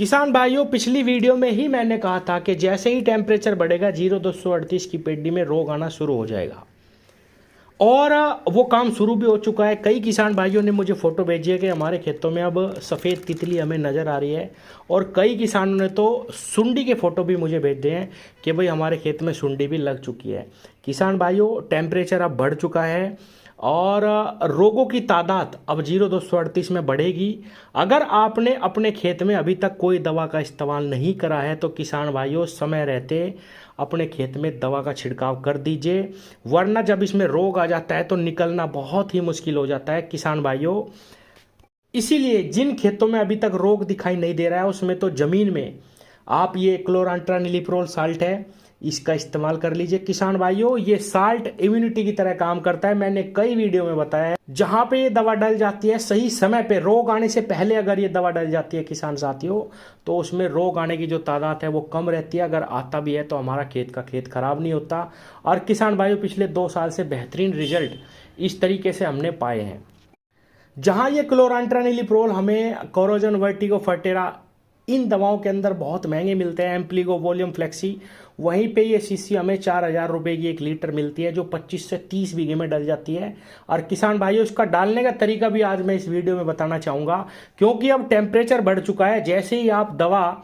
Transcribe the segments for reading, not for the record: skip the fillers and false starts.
किसान भाइयों, पिछली वीडियो में ही मैंने कहा था कि जैसे ही टेम्परेचर बढ़ेगा 0,238 की पेडी में रोग आना शुरू हो जाएगा। और वो काम शुरू भी हो चुका है। कई किसान भाइयों ने मुझे फ़ोटो भेजी है कि हमारे खेतों में अब सफ़ेद तितली हमें नज़र आ रही है। और कई किसानों ने तो सुंडी के फ़ोटो भी मुझे भेज दिए हैं कि भाई हमारे खेत में सुंडी भी लग चुकी है। किसान भाइयों, टेम्परेचर अब बढ़ चुका है और रोगों की तादाद अब 0,238 में बढ़ेगी। अगर आपने अपने खेत में अभी तक कोई दवा का इस्तेमाल नहीं करा है तो किसान भाइयों, समय रहते अपने खेत में दवा का छिड़काव कर दीजिए, वरना जब इसमें रोग आ जाता है तो निकलना बहुत ही मुश्किल हो जाता है किसान भाइयों। इसीलिए जिन खेतों में अभी तक रोग दिखाई नहीं दे रहा है उसमें तो ज़मीन में आप ये क्लोरांट्रानिलिप्रोल साल्ट है, इसका इस्तेमाल कर लीजिए किसान भाइयों। ये साल्ट इम्यूनिटी की तरह काम करता है। मैंने कई वीडियो में बताया है, जहां पे ये दवा डल जाती है सही समय पे, रोग आने से पहले अगर ये दवा डल जाती है किसान साथियों, तो उसमें रोग आने की जो तादाद है वो कम रहती है। अगर आता भी है तो हमारा खेत खराब नहीं होता। और किसान भाइयों, पिछले 2 साल से बेहतरीन रिजल्ट इस तरीके से हमने पाए हैं। जहां ये क्लोरांट्रानिलिप्रोल हमें कोरोजन, वर्टिगो, फर्टेरा इन दवाओं के अंदर बहुत महंगे मिलते हैं, एम्प्लीगो, वॉल्यूम फ्लेक्सी, वहीं पे ये शीशी हमें 4,000 रुपये की 1 लीटर मिलती है, जो 25 से 30 बीघे में डल जाती है। और किसान भाइयों, इसका डालने का तरीका भी आज मैं इस वीडियो में बताना चाहूँगा, क्योंकि अब टेम्परेचर बढ़ चुका है। जैसे ही आप दवा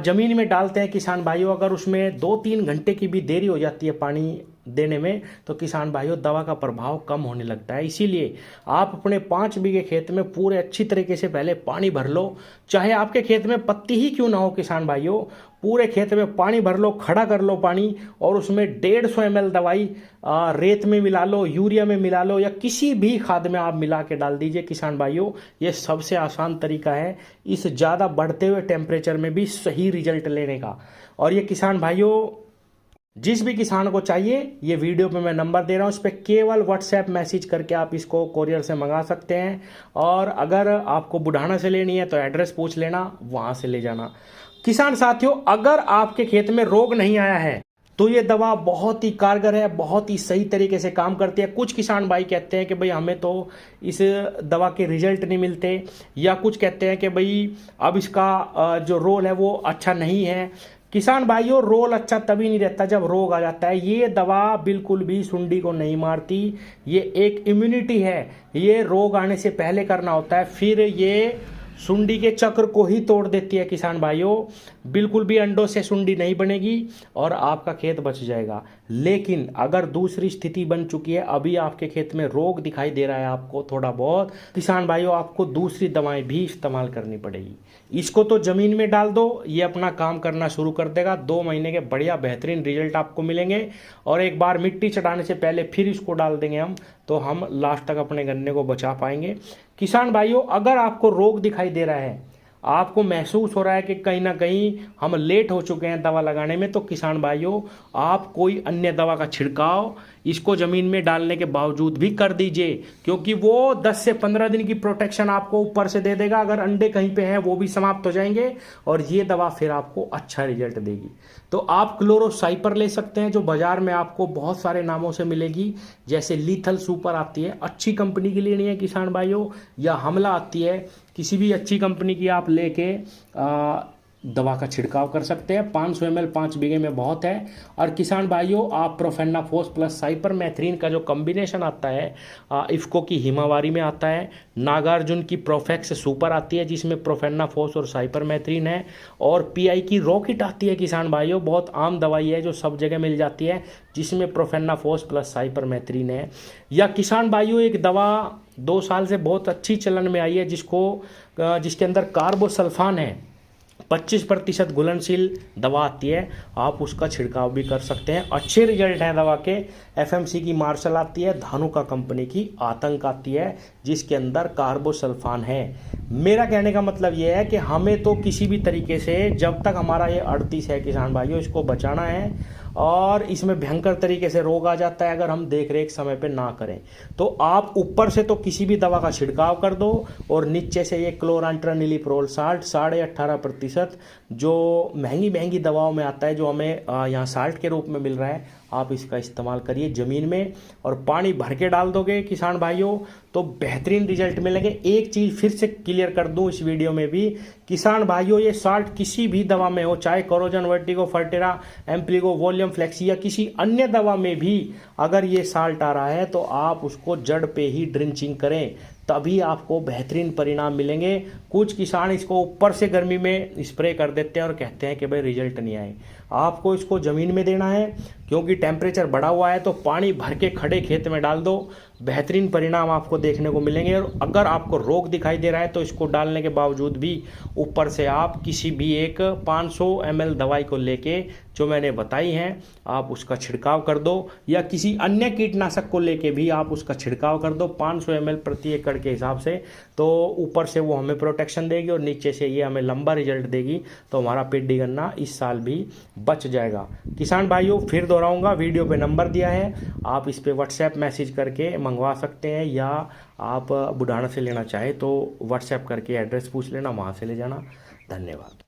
ज़मीन में डालते हैं किसान भाइयों, अगर उसमें 2-3 घंटे की भी देरी हो जाती है पानी देने में, तो किसान भाइयों दवा का प्रभाव कम होने लगता है। इसीलिए आप अपने 5 बीघे खेत में पूरे अच्छी तरीके से पहले पानी भर लो, चाहे आपके खेत में पत्ती ही क्यों ना हो किसान भाइयों, पूरे खेत में पानी भर लो, खड़ा कर लो पानी, और उसमें 150 ml दवाई रेत में मिला लो, यूरिया में मिला लो, या किसी भी खाद में आप मिला के डाल दीजिए किसान भाइयों। ये सबसे आसान तरीका है इस ज़्यादा बढ़ते हुए टेम्परेचर में भी सही रिजल्ट लेने का। और ये किसान भाइयों, जिस भी किसान को चाहिए, ये वीडियो पे मैं नंबर दे रहा हूँ, उस पर केवल व्हाट्सएप मैसेज करके आप इसको कोरियर से मंगा सकते हैं। और अगर आपको बुढ़ाना से लेनी है तो एड्रेस पूछ लेना, वहाँ से ले जाना। किसान साथियों, अगर आपके खेत में रोग नहीं आया है तो ये दवा बहुत ही कारगर है, बहुत ही सही तरीके से काम करती है। कुछ किसान भाई कहते हैं कि भाई हमें तो इस दवा के रिजल्ट नहीं मिलते, या कुछ कहते हैं कि भाई अब इसका जो रोल है वो अच्छा नहीं है। किसान भाइयों, रोल अच्छा तभी नहीं रहता जब रोग आ जाता है। ये दवा बिल्कुल भी सुंडी को नहीं मारती, ये एक इम्यूनिटी है। ये रोग आने से पहले करना होता है, फिर ये सुंडी के चक्र को ही तोड़ देती है किसान भाइयों। बिल्कुल भी अंडों से सुंडी नहीं बनेगी और आपका खेत बच जाएगा। लेकिन अगर दूसरी स्थिति बन चुकी है, अभी आपके खेत में रोग दिखाई दे रहा है आपको थोड़ा बहुत, किसान भाइयों आपको दूसरी दवाएं भी इस्तेमाल करनी पड़ेगी। इसको तो ज़मीन में डाल दो, ये अपना काम करना शुरू कर देगा। 2 महीने के बढ़िया बेहतरीन रिजल्ट आपको मिलेंगे। और एक बार मिट्टी चढ़ाने से पहले फिर इसको डाल देंगे हम, तो हम लास्ट तक अपने गन्ने को बचा पाएंगे। किसान भाइयों, अगर आपको रोग दिखाई दे रहा है, आपको महसूस हो रहा है कि कहीं ना कहीं हम लेट हो चुके हैं दवा लगाने में, तो किसान भाइयों आप कोई अन्य दवा का छिड़काव इसको ज़मीन में डालने के बावजूद भी कर दीजिए, क्योंकि वो 10 से 15 दिन की प्रोटेक्शन आपको ऊपर से दे देगा। अगर अंडे कहीं पे हैं वो भी समाप्त हो जाएंगे और ये दवा फिर आपको अच्छा रिजल्ट देगी। तो आप क्लोरोसाइपर ले सकते हैं, जो बाजार में आपको बहुत सारे नामों से मिलेगी, जैसे लीथल सुपर आती है, अच्छी कंपनी की लेनी है किसान भाइयों, या हमला आती है, किसी भी अच्छी कंपनी की आप लेके दवा का छिड़काव कर सकते हैं। 500 ml 5 बीघे में बहुत है। और किसान भाइयों, आप प्रोफेनाफोस प्लस साइपरमेथ्रिन का जो कॉम्बिनेशन आता है, इफ्को की हिमावारी में आता है, नागार्जुन की प्रोफेक्स सुपर आती है जिसमें प्रोफेनाफोस और साइपरमेथ्रिन है, और पीआई की रॉकेट आती है किसान भाइयों, बहुत आम दवाई है जो सब जगह मिल जाती है, जिसमें प्रोफेनाफोस प्लस साइपरमेथ्रिन है। या किसान भाइयों, एक दवा 2 साल से बहुत अच्छी चलन में आई है जिसके अंदर कार्बोसल्फान है, 25% घुलनशील दवा आती है, आप उसका छिड़काव भी कर सकते हैं। अच्छे रिजल्ट हैं दवा के। एफएमसी की मार्शल आती है, धानुका कंपनी की आतंक आती है, जिसके अंदर कार्बोसल्फान है। मेरा कहने का मतलब यह है कि हमें तो किसी भी तरीके से, जब तक हमारा ये 38 है किसान भाइयों, इसको बचाना है। और इसमें भयंकर तरीके से रोग आ जाता है अगर हम देख रेख समय पे ना करें। तो आप ऊपर से तो किसी भी दवा का छिड़काव कर दो, और नीचे से ये क्लोरांट्रानिलिप्रोल साल्ट 18.5% जो महंगी महंगी दवाओं में आता है, जो हमें यहाँ साल्ट के रूप में मिल रहा है, आप इसका इस्तेमाल करिए ज़मीन में, और पानी भर के डाल दोगे किसान भाइयों तो बेहतरीन रिजल्ट मिलेंगे। एक चीज़ फिर से क्लियर कर दूं इस वीडियो में भी, किसान भाइयों ये साल्ट किसी भी दवा में हो, चाहे corrosion, vertigo, Fertera, एम्प्लीगो, volume flexi या किसी अन्य दवा में भी अगर ये साल्ट आ रहा है तो आप उसको जड़ पे ही ड्रिंचिंग करें, तभी आपको बेहतरीन परिणाम मिलेंगे। कुछ किसान इसको ऊपर से गर्मी में स्प्रे कर देते हैं और कहते हैं कि भाई रिजल्ट नहीं आए। आपको इसको ज़मीन में देना है, क्योंकि टेम्परेचर बढ़ा हुआ है, तो पानी भर के खड़े खेत में डाल दो, बेहतरीन परिणाम आपको देखने को मिलेंगे। और अगर आपको रोग दिखाई दे रहा है तो इसको डालने के बावजूद भी ऊपर से आप किसी भी एक 500 ml दवाई को लेके जो मैंने बताई हैं आप उसका छिड़काव कर दो, या किसी अन्य कीटनाशक को लेके भी आप उसका छिड़काव कर दो 500 ml प्रति एकड़ के हिसाब से। तो ऊपर से वो हमें प्रोटेक्शन देगी और नीचे से ये हमें लंबा रिजल्ट देगी, तो हमारा पेडी गन्ना इस साल भी बच जाएगा। किसान भाइयों फिर दोहराऊंगा, वीडियो पे नंबर दिया है, आप इस पे व्हाट्सएप मैसेज करके मंगवा सकते हैं, या आप बुढ़ाना से लेना चाहे तो व्हाट्सएप करके एड्रेस पूछ लेना, वहाँ से ले जाना। धन्यवाद।